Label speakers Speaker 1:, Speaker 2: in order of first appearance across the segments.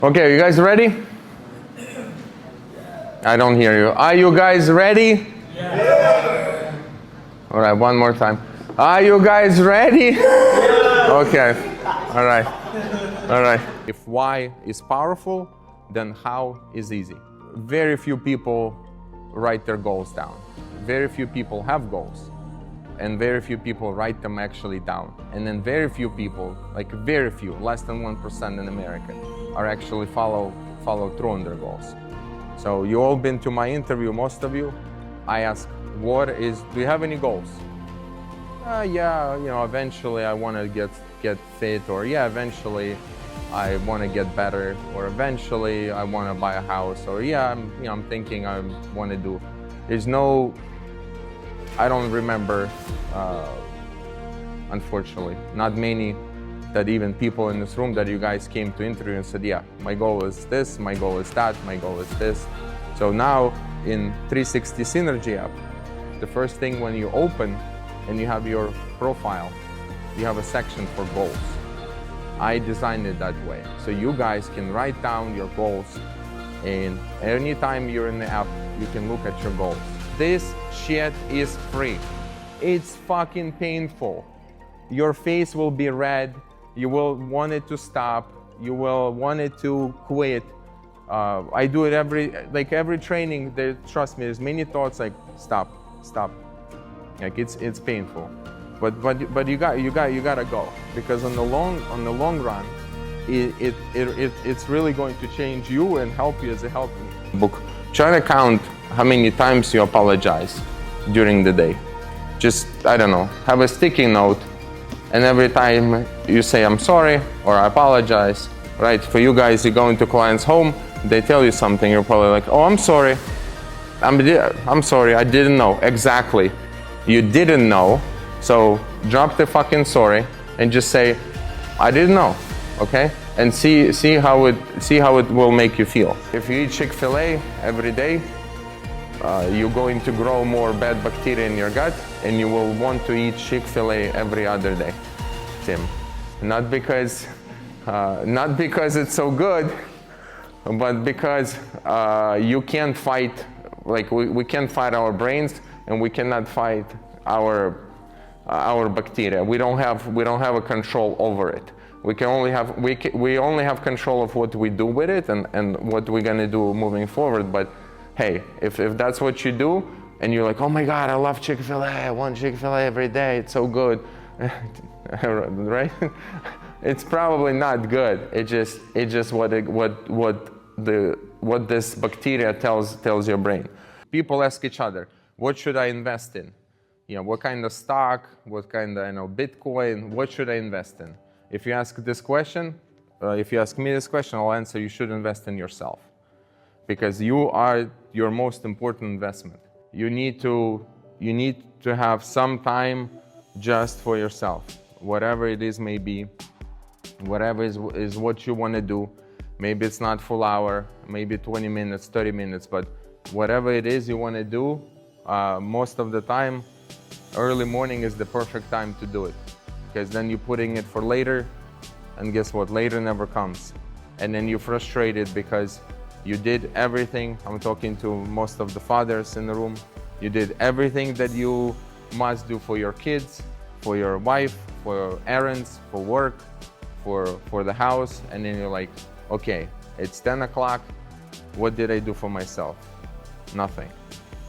Speaker 1: Okay, you guys ready? I don't hear you. Are you guys ready? Yeah. All right, one more time. Are you guys ready? Yeah. Okay. All right. All right. If why is powerful, then how is easy. Very few people write their goals down. Very few people have goals. And very few people write them actually down. And then very few people, like very few, less than 1% in America, are actually follow through on their goals. So you all been to my interview, most of you. I ask, do you have any goals? Yeah, eventually I want to get fit, or yeah, eventually I want to get better, or eventually I want to buy a house, or yeah, I'm thinking I want to do. I don't remember, unfortunately, not many that even people in this room that you guys came to interview and said, yeah, my goal is this, my goal is that, my goal is this. So now in 360 Synergy app, the first thing when you open and you have your profile, you have a section for goals. I designed it that way. So you guys can write down your goals, and anytime you're in the app, you can look at your goals. This shit is free. It's fucking painful. Your face will be red. You will want it to stop. You will want it to quit. I do it every training. Trust me, there's many thoughts like stop. Like it's painful, but you gotta go, because on the long run, it's really going to change you and help you as a helping book. Try to count how many times you apologize during the day. Just, I don't know, have a sticky note, and every time you say I'm sorry or I apologize, right? For you guys, you go into client's home, they tell you something, you're probably like, oh, I'm sorry. I'm sorry, I didn't know. Exactly. You didn't know, so drop the fucking sorry and just say, I didn't know, okay? And see how it will make you feel. If you eat Chick-fil-A every day, you're going to grow more bad bacteria in your gut, and you will want to eat Chick-fil-A every other day, Tim. Not because it's so good, but because you can't fight, like we can't fight our brains, and we cannot fight our bacteria. We don't have a control over it. We only have control of what we do with it and what we're gonna do moving forward. But hey, if that's what you do, and you're like, oh my God, I love Chick-fil-A, I want Chick-fil-A every day, it's so good, right? It's probably not good. It's just what this bacteria tells your brain. People ask each other, what should I invest in? What kind of stock? What kind of Bitcoin? What should I invest in? If you ask this question, if you ask me this question, I'll answer you should invest in yourself, because you are your most important investment. You need to have some time just for yourself, whatever it is may be, whatever is what you want to do. Maybe it's not full hour, maybe 20 minutes, 30 minutes, but whatever it is you want to do, most of the time, early morning is the perfect time to do it, because then you're putting it for later, and guess what? Later never comes. And then you're frustrated because you did everything. I'm talking to most of the fathers in the room. You did everything that you must do for your kids, for your wife, for errands, for work, for the house, and then you're like, okay, it's 10 o'clock. What did I do for myself? Nothing.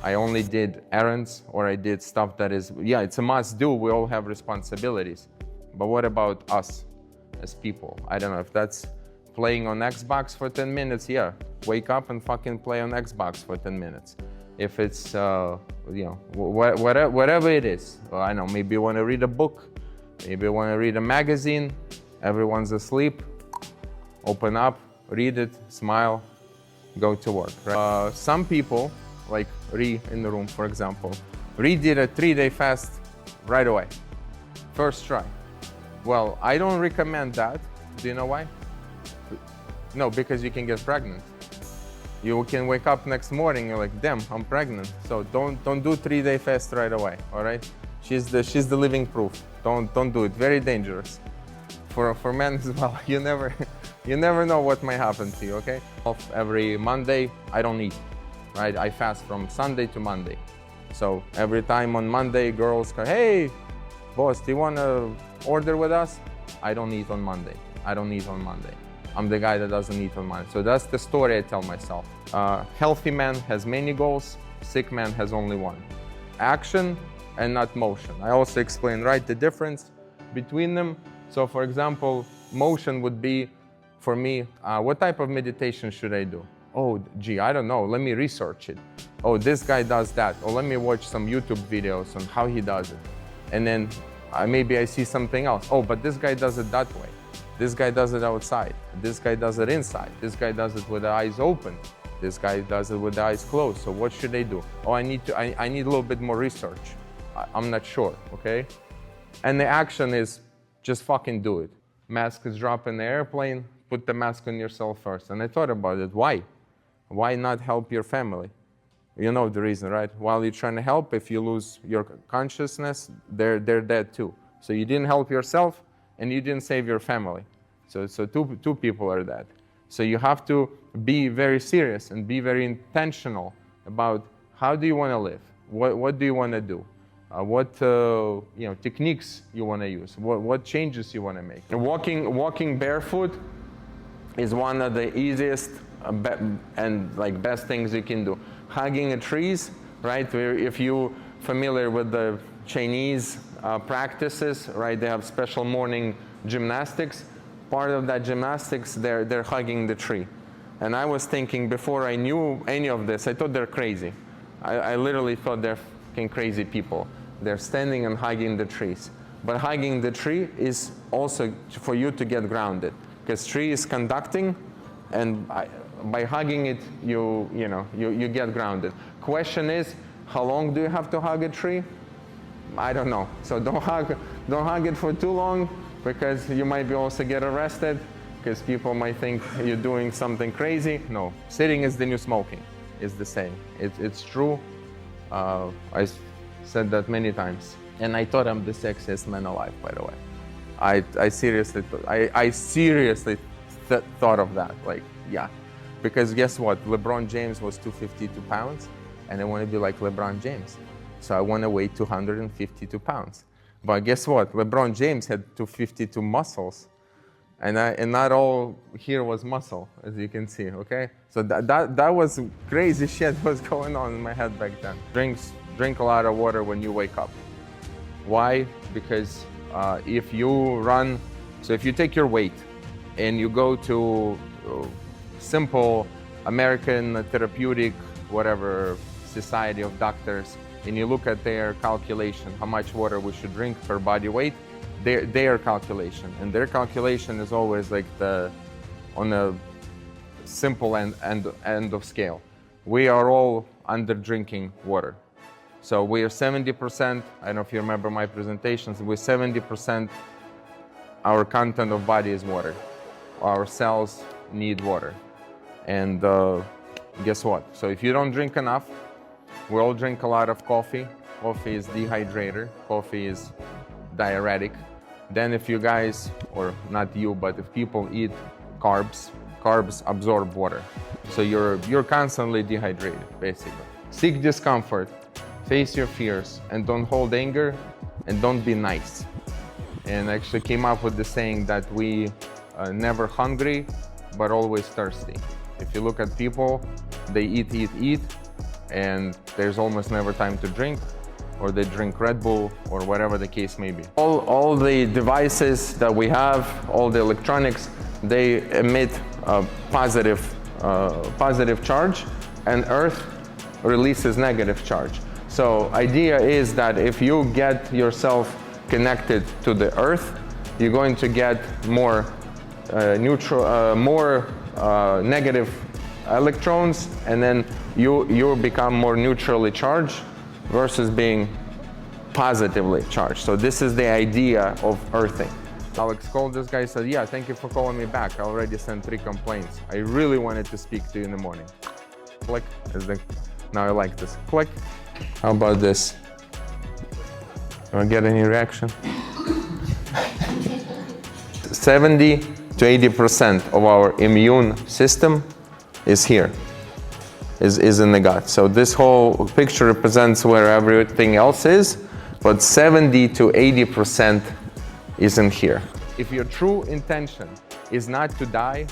Speaker 1: I only did errands, or I did stuff that is, yeah, it's a must do. We all have responsibilities. But what about us as people? I don't know if that's playing on Xbox for 10 minutes. Yeah, wake up and fucking play on Xbox for 10 minutes. If it's, whatever it is. Well, I know, maybe you want to read a book. Maybe you want to read a magazine. Everyone's asleep. Open up, read it, smile, go to work. Right? Some people, like Ree in the room, for example. Ree did a 3-day fast right away. First try. Well, I don't recommend that. Do you know why? No, because you can get pregnant. You can wake up next morning, you're like, damn, I'm pregnant. So don't do 3-day fast right away, all right? She's the living proof. Don't do it. Very dangerous. For men as well. You never You never know what might happen to you, okay? Every Monday, I don't eat, right? I fast from Sunday to Monday. So every time on Monday, girls go, hey, boss, do you want to order with us? I don't eat on Monday. I don't eat on Monday. I'm the guy that doesn't eat on Monday. So that's the story I tell myself. Healthy man has many goals. Sick man has only one. Action and not motion. I also explain, right, the difference between them. So for example, motion would be, for me, what type of meditation should I do? Oh, gee, I don't know. Let me research it. Oh, this guy does that. Or let me watch some YouTube videos on how he does it. And then maybe I see something else. Oh, but this guy does it that way. This guy does it outside. This guy does it inside. This guy does it with the eyes open. This guy does it with the eyes closed. So what should I do? Oh, I need a little bit more research. I'm not sure, okay? And the action is just fucking do it. Mask is dropped in the airplane, put the mask on yourself first. And I thought about it, why? Why not help your family? You know the reason, right? While you're trying to help, if you lose your consciousness, they're dead too. So you didn't help yourself and you didn't save your family. So two people are dead. So you have to be very serious and be very intentional about how do you want to live? What do you want to do? What techniques you want to use? What changes you want to make? And walking barefoot is one of the easiest and best things you can do. Hugging trees, right? If you're familiar with the Chinese practices, right? They have special morning gymnastics. Part of that gymnastics, they're hugging the tree. And I was thinking, before I knew any of this, I thought they're crazy. I literally thought they're fucking crazy people. They're standing and hugging the trees. But hugging the tree is also for you to get grounded, because tree is conducting, and by hugging it, you get grounded. Question is, how long do you have to hug a tree? I don't know. So don't hug it for too long, because you might also get arrested, because people might think you're doing something crazy. No, sitting is the new smoking. It's the same. It's true. I said that many times, and I thought I'm the sexiest man alive, by the way. I seriously thought of that. Yeah. Because guess what? LeBron James was 252 pounds, and I want to be like LeBron James. So I want to weigh 252 pounds. But guess what? LeBron James had 252 muscles, and not all here was muscle, as you can see, okay? So that was crazy shit was going on in my head back then. Drink a lot of water when you wake up. Why? Because if you run, so if you take your weight and you go to simple American therapeutic, whatever, society of doctors, and you look at their calculation, how much water we should drink per body weight, their calculation. And their calculation is always on a simple end of scale. We are all under drinking water. So we are 70%, I don't know if you remember my presentations, we're 70%, our content of body is water. Our cells need water. And guess what? So if you don't drink enough, we all drink a lot of coffee. Coffee is dehydrator. Coffee is diuretic. Then if you guys, or not you, but if people eat carbs absorb water. So you're constantly dehydrated, basically. Seek discomfort, face your fears, and don't hold anger, and don't be nice. And I actually came up with the saying that we never hungry, but always thirsty. If you look at people, they eat, and there's almost never time to drink, or they drink Red Bull, or whatever the case may be. All the devices that we have, all the electronics, they emit a positive charge, and Earth releases negative charge. So idea is that if you get yourself connected to the Earth, you're going to get more negative electrons, and then you become more neutrally charged versus being positively charged. So this is the idea of earthing. Alex called this guy, said, yeah, thank you for calling me back. I already sent 3 complaints. I really wanted to speak to you in the morning. Click. Now I like this. Click. How about this? You want to get any reaction? 70 to 80% of our immune system is here, is in the gut. So this whole picture represents where everything else is, but 70 to 80% is in here. If your true intention is not to die,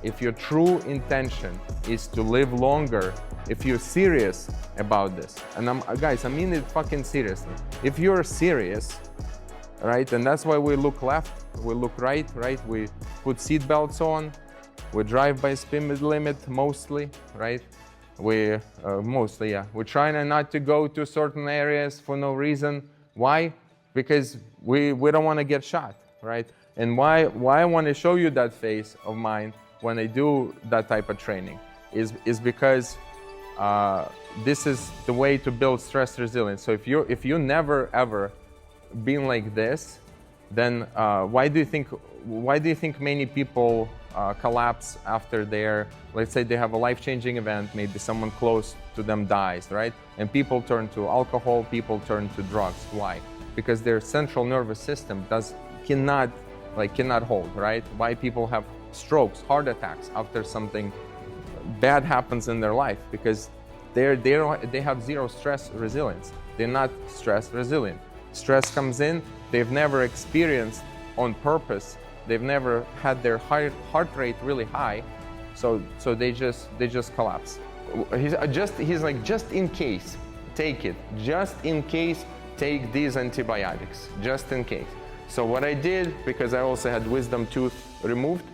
Speaker 1: if your true intention is to live longer, if you're serious about this, and guys, I mean it fucking seriously. If you're serious, right, and that's why we look left, we look right, we put seat belts on, we drive by speed limit mostly, right? We mostly, yeah. We're trying not to go to certain areas for no reason. Why? Because we don't want to get shot, right? And why I want to show you that face of mine when I do that type of training is because this is the way to build stress resilience. So if you never ever been like this, then why do you think many people collapse after their, let's say they have a life-changing event, maybe someone close to them dies, right? And people turn to alcohol, people turn to drugs. Why? Because their central nervous system cannot hold, right? Why people have strokes, heart attacks after something bad happens in their life? Because they have zero stress resilience. They're not stress resilient. Stress comes in, they've never experienced on purpose, they've never had their heart rate really high, so they just collapse. He's like, just in case, take it. Just in case, take these antibiotics, just in case. So what I did, because I also had wisdom tooth removed,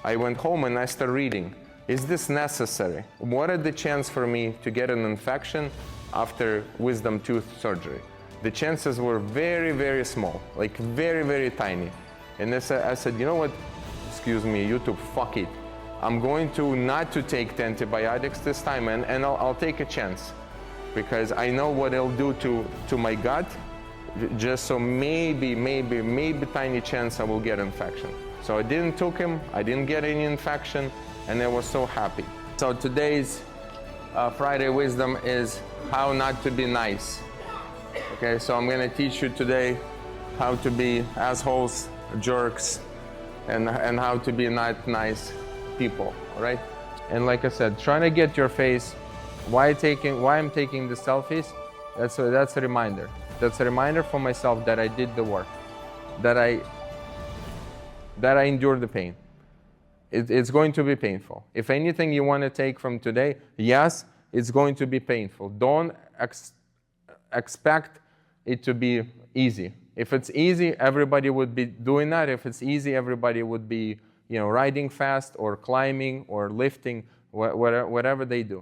Speaker 1: I went home and I started reading. Is this necessary? What are the chances for me to get an infection after wisdom tooth surgery? The chances were very, very small, like very, very tiny. And I said, you know what, excuse me, YouTube, fuck it. I'm going to not to take the antibiotics this time, and I'll take a chance, because I know what it'll do to my gut, just so maybe tiny chance I will get infection. So I didn't took him, I didn't get any infection, and I was so happy. So today's Friday wisdom is how not to be nice. Okay, so I'm gonna teach you today how to be assholes, jerks, and how to be not nice people, all right? And like I said, trying to get your face, why I'm taking the selfies, that's a reminder. That's a reminder for myself that I did the work, that I endured the pain. It's going to be painful. If anything you want to take from today, yes, it's going to be painful. Don't expect it to be easy. If it's easy, everybody would be doing that. If it's easy, everybody would be, riding fast or climbing or lifting, whatever they do.